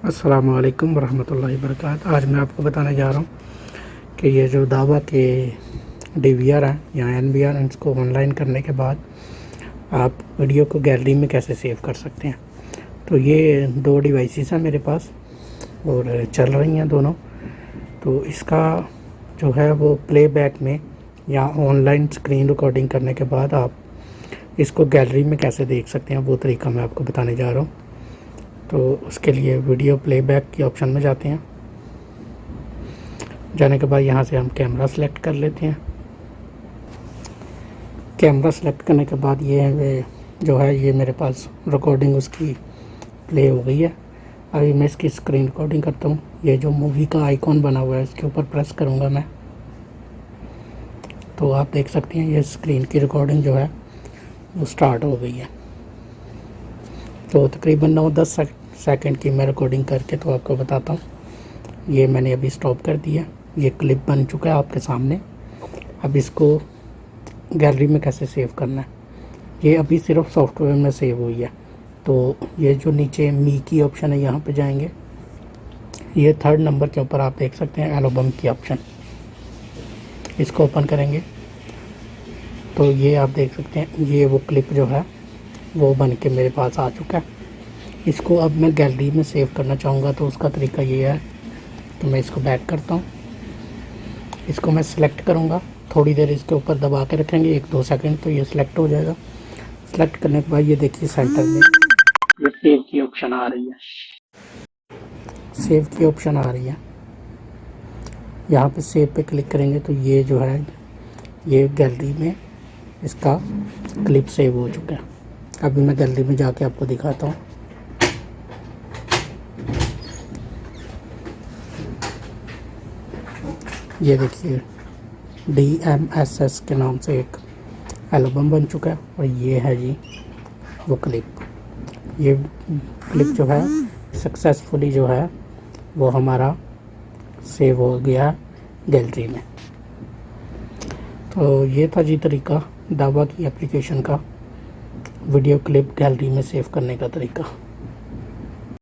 अस्सलामुअलैकुम वरहमतुल्लाहि वबरकातुहू। आज मैं आपको बताने जा रहा हूँ कि ये जो दावा के DVR हैं या NVR हैं, इसको ऑनलाइन करने के बाद आप वीडियो को गैलरी में कैसे सेव कर सकते हैं। तो ये दो डिवाइसेस हैं मेरे पास और चल रही हैं दोनों। तो इसका जो है वो प्लेबैक में या ऑनलाइन स्क्रीन रिकॉर्डिंग करने के बाद आप इसको गैलरी में कैसे देख सकते हैं, वो तरीका मैं आपको बताने जा रहा हूँ। तो उसके लिए वीडियो प्लेबैक के ऑप्शन में जाते हैं। जाने के बाद यहाँ से हम कैमरा सेलेक्ट कर लेते हैं। कैमरा सेलेक्ट करने के बाद ये जो है ये मेरे पास रिकॉर्डिंग उसकी प्ले हो गई है। अभी मैं इसकी स्क्रीन रिकॉर्डिंग करता हूँ। ये जो मूवी का आइकॉन बना हुआ है इसके ऊपर प्रेस करूँगा मैं, तो आप देख सकते हैं ये स्क्रीन की रिकॉर्डिंग जो है वो स्टार्ट हो गई है। तो तकरीबन 9-10 सेकंड की मैं रिकॉर्डिंग करके तो आपको बताता हूँ। ये मैंने अभी स्टॉप कर दिया। ये क्लिप बन चुका है आपके सामने। अब इसको गैलरी में कैसे सेव करना है, ये अभी सिर्फ सॉफ्टवेयर में सेव हुई है। तो ये जो नीचे मी की ऑप्शन है यहाँ पे जाएंगे। ये 3rd नंबर के ऊपर आप देख सकते हैं एल्बम की ऑप्शन, इसको ओपन करेंगे तो ये आप देख सकते हैं ये वो क्लिप जो है वो बन के मेरे पास आ चुका है। इसको अब मैं गैलरी में सेव करना चाहूँगा तो उसका तरीका ये है कि मैं इसको बैक करता हूँ। इसको मैं सिलेक्ट करूँगा, थोड़ी देर इसके ऊपर दबा के रखेंगे 1-2 सेकंड, तो ये सिलेक्ट हो जाएगा। सिलेक्ट करने के बाद ये देखिए सेंटर में ये सेव की ऑप्शन आ रही है। सेव की ऑप्शन आ रही है, यहाँ पे सेव पे क्लिक करेंगे तो ये जो है ये गैलरी में इसका क्लिप सेव हो चुका है। अभी मैं गैलरी में जाके आपको दिखाता हूँ। ये देखिए DMSS के नाम से एक एल्बम बन चुका है और ये है जी वो क्लिप। ये क्लिप जो है सक्सेसफुली जो है वो हमारा सेव हो गया गैलरी में। तो ये था जी तरीका दावा की एप्लीकेशन का वीडियो क्लिप गैलरी में सेव करने का तरीका।